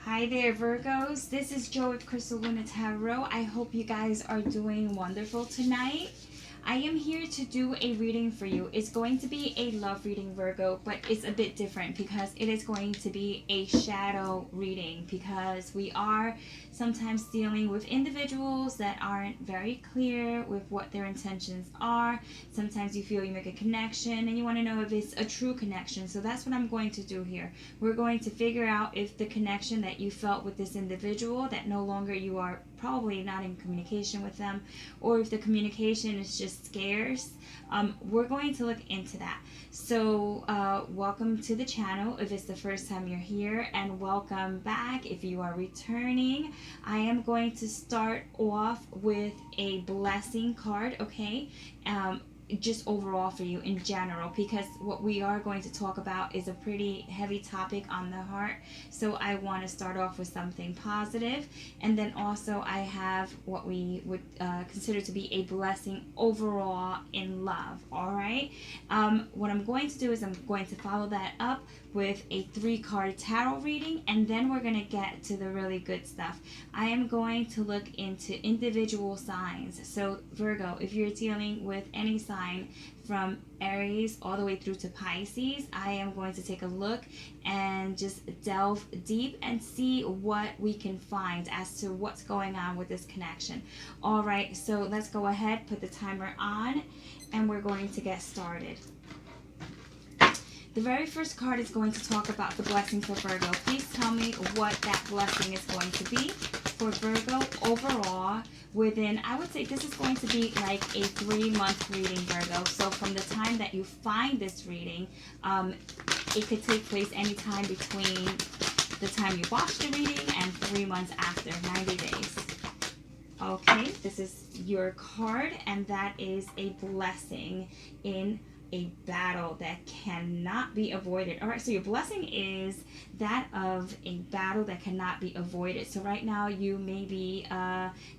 Hi there, Virgos. This is Jo with Crystal Luna Tarot. I hope you guys are doing wonderful tonight. I am here to do a reading for you. It's going to be a love reading, Virgo, but it's a bit different because it is going to be a shadow reading because we are sometimes dealing with individuals that aren't very clear with what their intentions are. Sometimes you feel you make a connection and you want to know if it's a true connection. So that's what I'm going to do here. We're going to figure out if the connection that you felt with this individual, that no longer you are probably not in communication with them, or if the communication is just scarce, we're going to look into that. So welcome to the channel if it's the first time you're here, and welcome back if you are returning. I am going to start off with a blessing card, okay? Just overall for you in general, because what we are going to talk about is a pretty heavy topic on the heart. So I want to start off with something positive, and then also I have what we would consider to be a blessing overall in love. All right, what I'm going to do is I'm going to follow that up with a 3-card tarot reading, and then we're going to get to the really good stuff. I am going to look into individual signs. So Virgo, if you're dealing with any sign from Aries all the way through to Pisces, I am going to take a look and just delve deep and see what we can find as to what's going on with this connection. All right, so let's go ahead, put the timer on, and we're going to get started. The very first card is going to talk about the blessing for Virgo. Please tell me what that blessing is going to be for Virgo overall within, I would say this is going to be like a 3-month reading, Virgo. So from the time that you find this reading, it could take place anytime between the time you watch the reading and 3 months after, 90 days. Okay, this is your card, and that is a blessing in a battle that cannot be avoided. All right, so your blessing is that of a battle that cannot be avoided. So right now you may be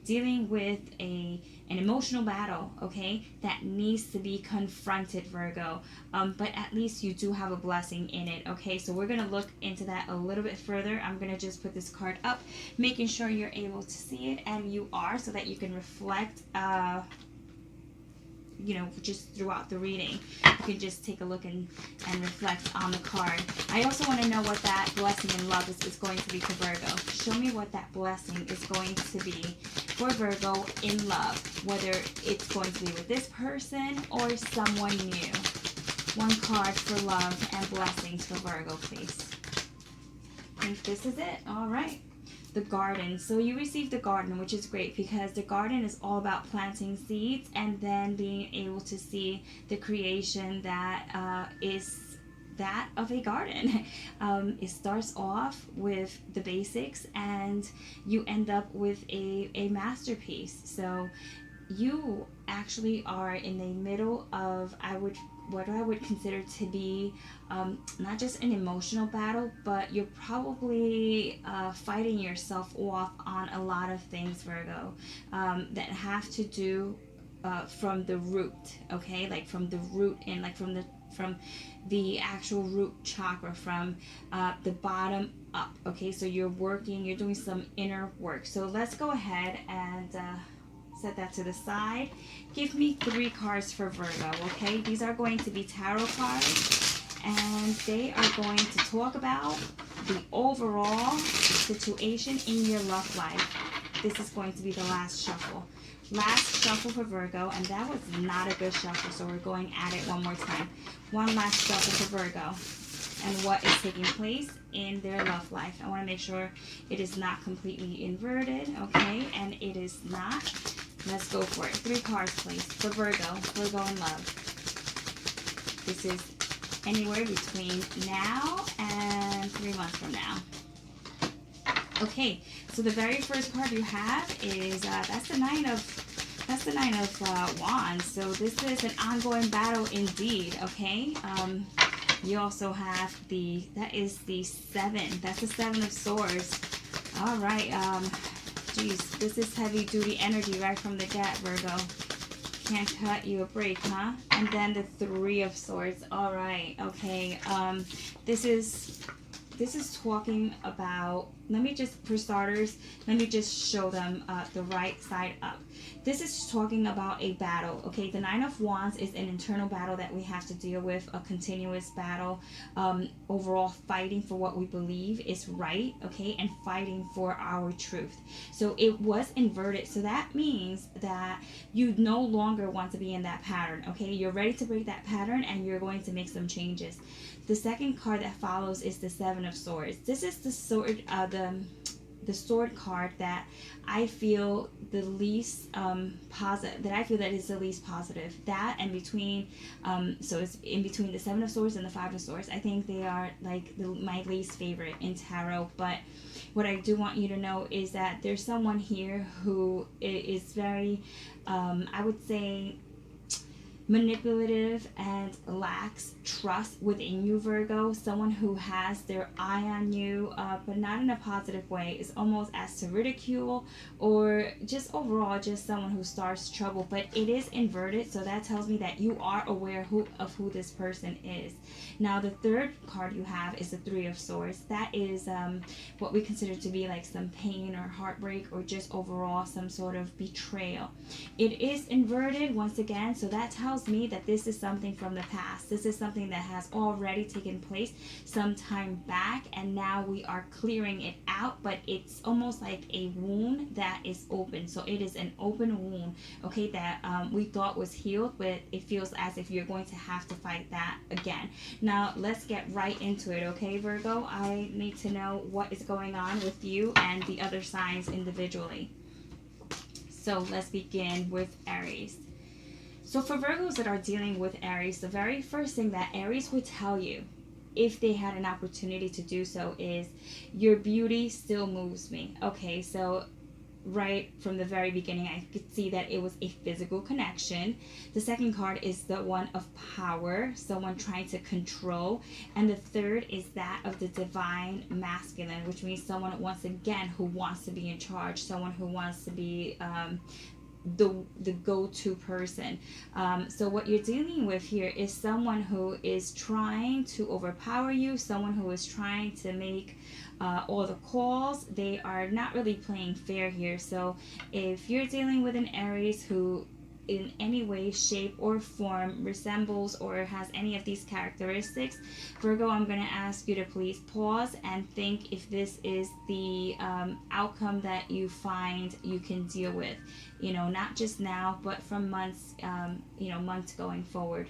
dealing with an emotional battle, okay, that needs to be confronted, Virgo. But at least you do have a blessing in it, okay? So we're gonna look into that a little bit further. I'm gonna just put this card up, making sure you're able to see it, and you are, so that you can reflect just throughout the reading. You can just take a look and reflect on the card. I also want to know what that blessing in love is going to be for Virgo. Show me what that blessing is going to be for Virgo in love, whether it's going to be with this person or someone new. 1 card for love and blessings for Virgo, please. I think this is it. All right. The garden. So you received the garden, which is great because the garden is all about planting seeds and then being able to see the creation that is that of a garden. It starts off with the basics and you end up with a masterpiece. So you actually are in the middle of what I would consider to be not just an emotional battle, but you're probably fighting yourself off on a lot of things, Virgo, that have to do from the root, okay? Like from the root and like from the actual root chakra, from the bottom up, okay? So you're doing some inner work. So let's go ahead and set that to the side. Give me 3 cards for Virgo, okay? These are going to be tarot cards, and they are going to talk about the overall situation in your love life. This is going to be the last shuffle. Last shuffle for Virgo, and that was not a good shuffle, so we're going at it one more time. One last shuffle for Virgo, and what is taking place in their love life. I want to make sure it is not completely inverted, okay? And it is not. Let's go for it. 3 cards, please, for Virgo in love. This is anywhere between now and 3 months from now. Okay, so the very first card you have is that's the nine of Wands. So this is an ongoing battle indeed. Okay. You also have that is the 7. That's the 7 of Swords. All right. Geez, this is heavy duty energy right from the get, Virgo. Can't cut you a break, huh? And then the 3 of Swords. All right. Okay. This is talking about let me just, for starters, let me just show them the right side up. This is talking about a battle, okay? The Nine of Wands is an internal battle that we have to deal with, a continuous battle, overall fighting for what we believe is right, okay? And fighting for our truth. So it was inverted, so that means that you no longer want to be in that pattern, okay? You're ready to break that pattern and you're going to make some changes. The second card that follows is the Seven of Swords. This is the sword, the sword card that I feel the least positive, that I feel that is the least positive. That and between, so it's in between the Seven of Swords and the Five of Swords. I think they are like my least favorite in tarot. But what I do want you to know is that there's someone here who is very, I would say, manipulative and lacks trust within you, Virgo. Someone who has their eye on you, but not in a positive way, is almost as to ridicule, or just overall just someone who starts trouble. But it is inverted, so that tells me that you are aware of who this person is. Now the third card you have is the Three of Swords. That is what we consider to be like some pain or heartbreak, or just overall some sort of betrayal. It is inverted once again, so that tells me that this is something from the past. This is something that has already taken place some time back, and now we are clearing it out. But it's almost like a wound that is open. So it is an open wound, okay, that we thought was healed, but it feels as if you're going to have to fight that again. Now let's get right into it, okay, Virgo? I need to know what is going on with you and the other signs individually. So let's begin with Aries. So for Virgos that are dealing with Aries, the very first thing that Aries would tell you, if they had an opportunity to do so, is your beauty still moves me. Okay, so right from the very beginning, I could see that it was a physical connection. The second card is the one of power, someone trying to control. And the third is that of the divine masculine, which means someone, once again, who wants to be in charge, someone who wants to be the go-to person. So what you're dealing with here is someone who is trying to overpower you, someone who is trying to make all the calls. They are not really playing fair here. So if you're dealing with an Aries who in any way, shape, or form resembles or has any of these characteristics, Virgo, I'm going to ask you to please pause and think if this is the outcome that you find you can deal with. You know, not just now, but from months, months going forward.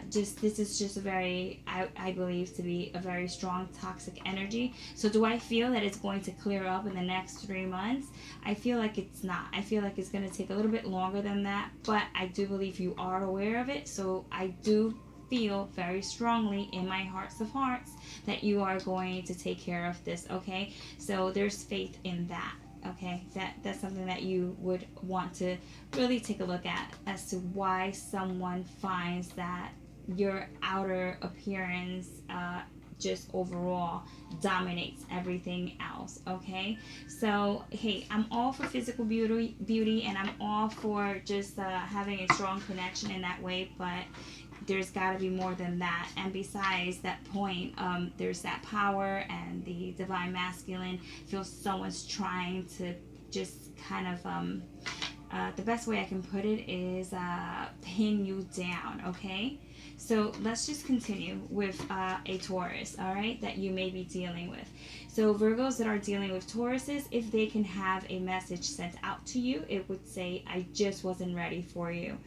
This is just a very, I believe to be a very strong toxic energy. So do I feel that it's going to clear up in the next 3 months? I feel like it's not. I feel like it's going to take a little bit longer than that, but I do believe you are aware of it. So I do feel very strongly in my hearts of hearts that you are going to take care of this, okay? So there's faith in that. Okay, that's something that you would want to really take a look at, as to why someone finds that your outer appearance just overall dominates everything else. Okay, so hey, I'm all for physical beauty, and I'm all for just having a strong connection in that way, but there's got to be more than that. And besides that point, there's that power and the divine masculine. Feels someone's trying to just kind of the best way I can put it is pin you down. Okay, so let's just continue with a Taurus, all right, that you may be dealing with. So Virgos that are dealing with Tauruses, if they can have a message sent out to you, it would say, I just wasn't ready for you,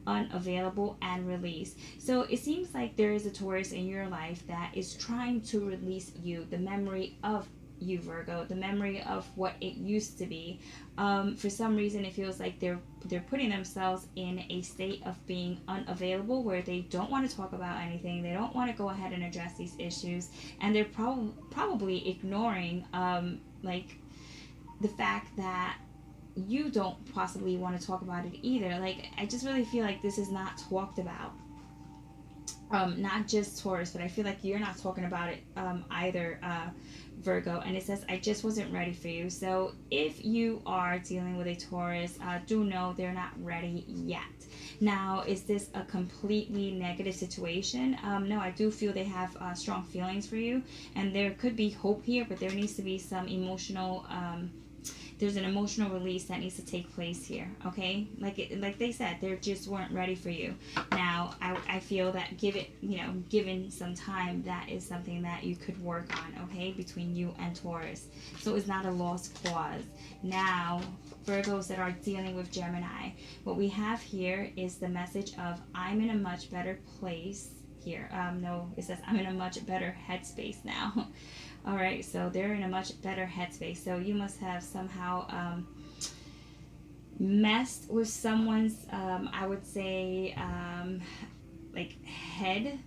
unavailable, and release. So it seems like there is a Taurus in your life that is trying to release you, the memory of you, Virgo, the memory of what it used to be. For some reason, it feels like they're putting themselves in a state of being unavailable, where they don't want to talk about anything, they don't want to go ahead and address these issues, and they're probably ignoring like the fact that you don't possibly want to talk about it either. Like, I just really feel like this is not talked about. Not just Taurus, but I feel like you're not talking about it either, Virgo, and it says, I just wasn't ready for you. So if you are dealing with a Taurus, do know they're not ready yet. Now, is this a completely negative situation? No, I do feel they have strong feelings for you, and there could be hope here, but there needs to be some emotional there's an emotional release that needs to take place here. Okay, like they said, they just weren't ready for you. Now I feel that given some time, that is something that you could work on, okay, between you and Taurus. So it's not a lost cause. Now, Virgos that are dealing with Gemini, what we have here is the message of, I'm in a much better place here. No, it says, I'm in a much better headspace now. All right, so they're in a much better headspace. So you must have somehow messed with someone's, I would say, like head.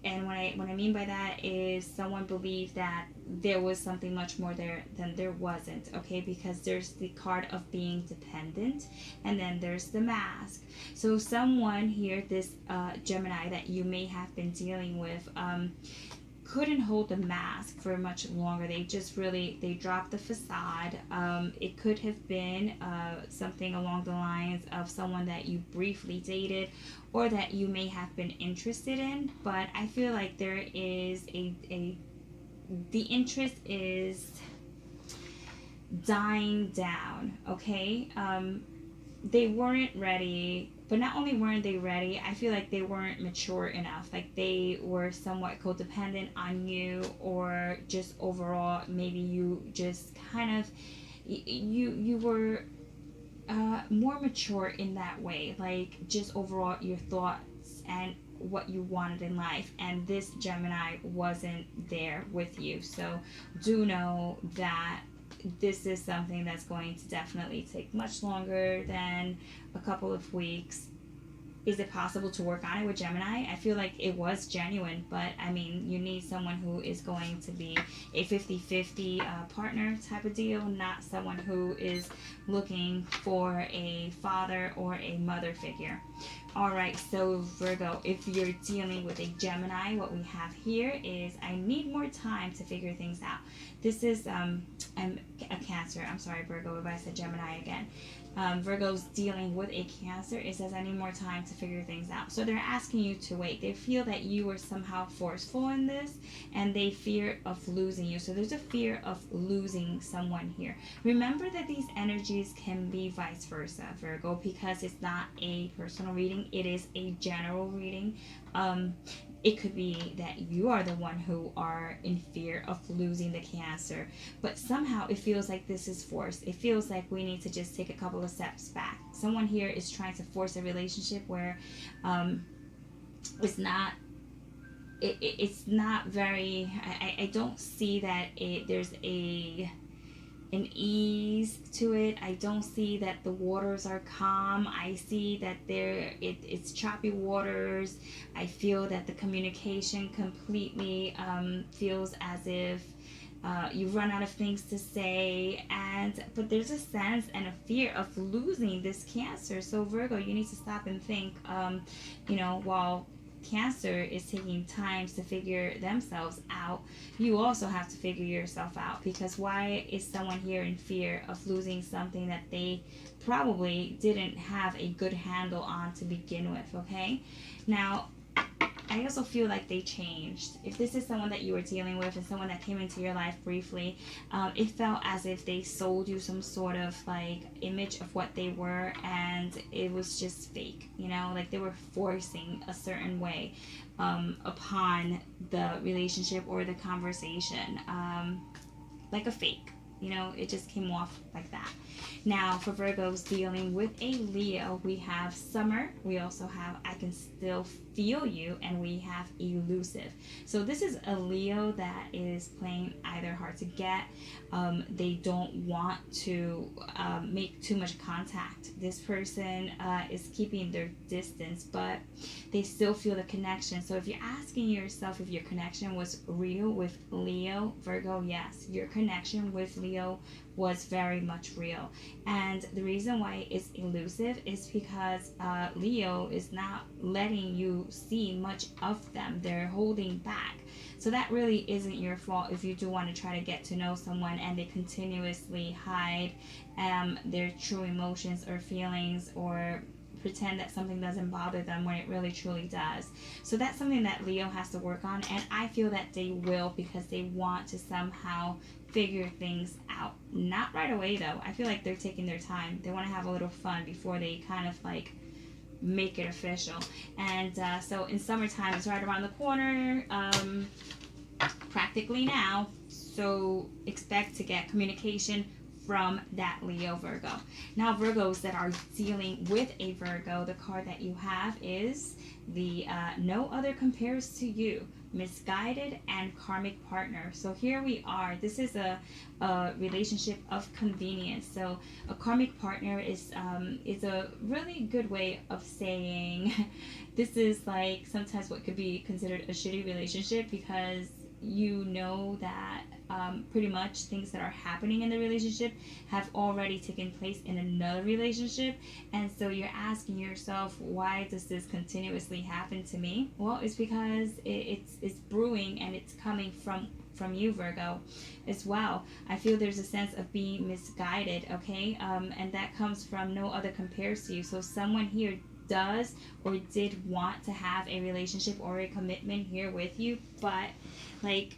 And what I mean by that is someone believed that there was something much more there than there wasn't, okay? Because there's the card of being dependent, and then there's the mask. So someone here, this Gemini that you may have been dealing with, couldn't hold the mask for much longer. They dropped the facade. It could have been something along the lines of someone that you briefly dated or that you may have been interested in, but I feel like there is the interest is dying down, okay? They weren't ready, but not only weren't they ready, I feel like they weren't mature enough. Like they were somewhat codependent on you, or just overall, maybe you just kind of, you were more mature in that way. Like just overall your thoughts and what you wanted in life, and this Gemini wasn't there with you. So do know that this is something that's going to definitely take much longer than a couple of weeks. Is it possible to work on it with Gemini? I feel like it was genuine, but I mean, you need someone who is going to be a 50-50 partner type of deal, not someone who is looking for a father or a mother figure. All right, so Virgo, if you're dealing with a Gemini, what we have here is, I need more time to figure things out. This is a Cancer. I'm sorry, Virgo, if I said Gemini again. Virgo's dealing with a Cancer. It says, I need more time to figure things out. So they're asking you to wait. They feel that you were somehow forceful in this, and they fear of losing you. So there's a fear of losing someone here. Remember that these energies can be vice versa, Virgo, because it's not a personal reading. It is a general reading. It could be that you are the one who are in fear of losing the Cancer, but somehow it feels like this is forced. It feels like we need to just take a couple of steps back. Someone here is trying to force a relationship where it's not it's not very, I don't see that there's an ease to it. I don't see that the waters are calm. I see that it's choppy waters. I feel that the communication completely feels as if you've run out of things to say, but there's a sense and a fear of losing this Cancer. So Virgo, you need to stop and think, while Cancer is taking time to figure themselves out, you also have to figure yourself out, because why is someone here in fear of losing something that they probably didn't have a good handle on to begin with, okay? Now, I also feel like they changed. If this is someone that you were dealing with and someone that came into your life briefly, it felt as if they sold you some sort of like image of what they were, and it was just fake, like they were forcing a certain way upon the relationship or the conversation, like a fake. It just came off like that. Now, for Virgos dealing with a Leo, we have Summer. We also have I Can Still Feel You, and we have Elusive. So this is a Leo that is playing either hard to get. They don't want to make too much contact. This person is keeping their distance, but they still feel the connection. So if you're asking yourself if your connection was real with Leo, Virgo, yes, your connection with Leo was very much real. And the reason why it's elusive is because Leo is not letting you to see much of them. They're holding back. So that really isn't your fault if you do want to try to get to know someone and they continuously hide their true emotions or feelings, or pretend that something doesn't bother them when it really truly does. So that's something that Leo has to work on, and I feel that they will, because they want to somehow figure things out. Not right away though. I feel like they're taking their time. They want to have a little fun before they kind of like make it official. And so in summertime, it's right around the corner, practically now. So expect to get communication from that Leo Virgo. Now, Virgos that are dealing with a Virgo, the card that you have is the No Other Compares to You, Misguided and Karmic Partner. So here we are. This is a relationship of convenience. So a karmic partner is a really good way of saying this is like sometimes what could be considered a shitty relationship, because you know that pretty much things that are happening in the relationship have already taken place in another relationship, and so you're asking yourself, why does this continuously happen to me? Well, it's because it's brewing, and it's coming from you, Virgo, as well. I feel there's a sense of being misguided, okay, and that comes from No Other Compares to You. So someone here does or did want to have a relationship or a commitment here with you, but like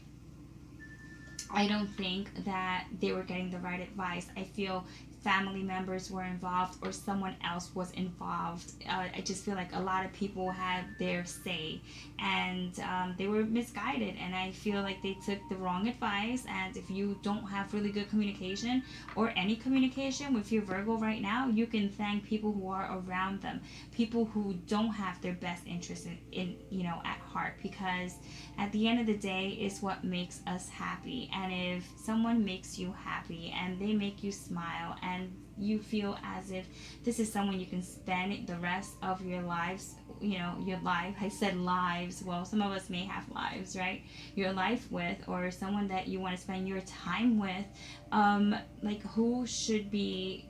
I don't think that they were getting the right advice. I feel family members were involved or someone else was involved. I just feel like a lot of people had their say, and they were misguided, and I feel like they took the wrong advice. And if you don't have really good communication or any communication with your Virgo right now, you can thank people who are around them, people who don't have their best interest in at heart, because at the end of the day is what makes us happy. And if someone makes you happy and they make you smile, and you feel as if this is someone you can spend the rest of your lives, your life, I said lives, well, some of us may have lives, right, your life with, or someone that you want to spend your time with, like who should be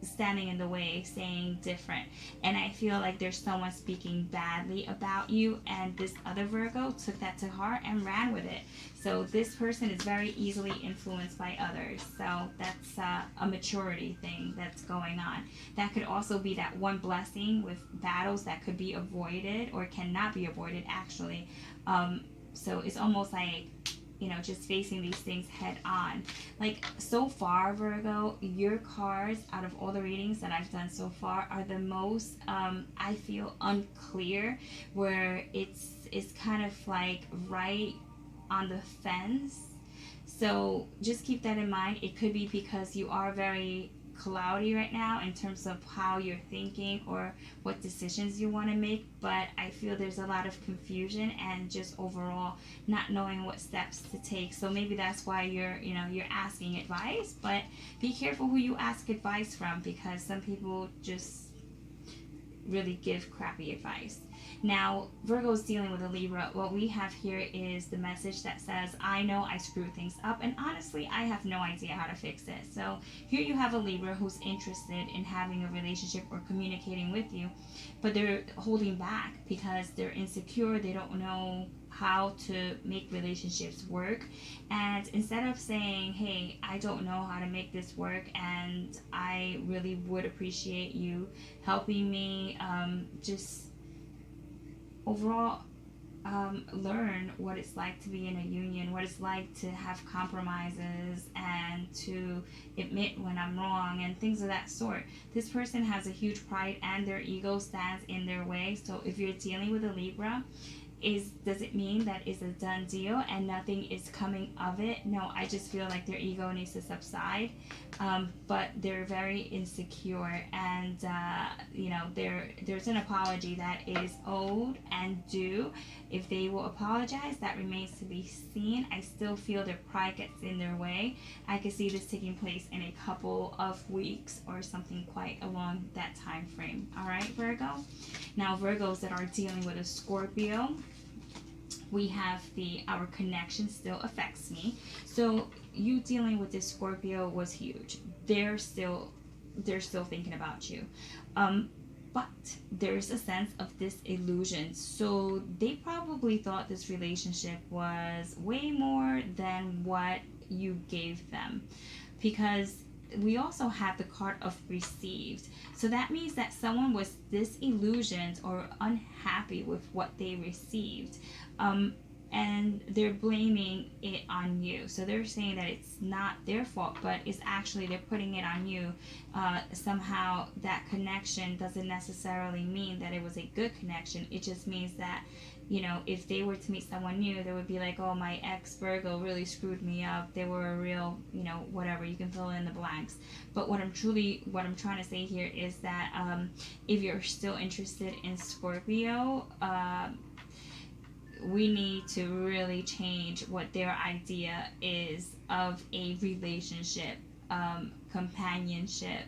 standing in the way, saying different? And I feel like there's someone speaking badly about you, and this other Virgo took that to heart and ran with it. So this person is very easily influenced by others. So that's a maturity thing that's going on. That could also be that one blessing with battles that could be avoided or cannot be avoided, actually. So it's almost like just facing these things head on. Like, so far, Virgo, your cards out of all the readings that I've done so far are the most, I feel, unclear, where it's kind of like right on the fence. So just keep that in mind. It could be because you are very cloudy right now in terms of how you're thinking or what decisions you want to make, but I feel there's a lot of confusion and just overall not knowing what steps to take. So maybe that's why you're asking advice, but be careful who you ask advice from, because some people just really give crappy advice. Now, Virgo's dealing with a Libra. What we have here is the message that says, I know I screwed things up, and honestly, I have no idea how to fix it. So here you have a Libra who's interested in having a relationship or communicating with you, but they're holding back because they're insecure. They don't know how to make relationships work. And instead of saying, hey, I don't know how to make this work, and I really would appreciate you helping me just overall learn what it's like to be in a union, what it's like to have compromises and to admit when I'm wrong and things of that sort. This person has a huge pride and their ego stands in their way. So if you're dealing with a Libra, does it mean that it's a done deal and nothing is coming of it? No, I just feel like their ego needs to subside, but they're very insecure, and there's an apology that is owed and due. If they will apologize, that remains to be seen. I still feel their pride gets in their way. I could see this taking place in a couple of weeks or something quite along that time frame. All right, Virgo. Now, Virgos that are dealing with a Scorpio, we have our connection still affects me. So you dealing with this Scorpio was huge. They're still thinking about you. but there's a sense of disillusion. So they probably thought this relationship was way more than what you gave them, because we also have the card of received. So that means that someone was disillusioned or unhappy with what they received. And they're blaming it on you. So they're saying that it's not their fault, but it's actually they're putting it on you. Somehow that connection doesn't necessarily mean that it was a good connection. It just means that, if they were to meet someone new, they would be like, oh, my ex Virgo really screwed me up. They were a real, whatever. You can fill in the blanks. But what I'm trying to say here is that if you're still interested in Scorpio, we need to really change what their idea is of a relationship, companionship,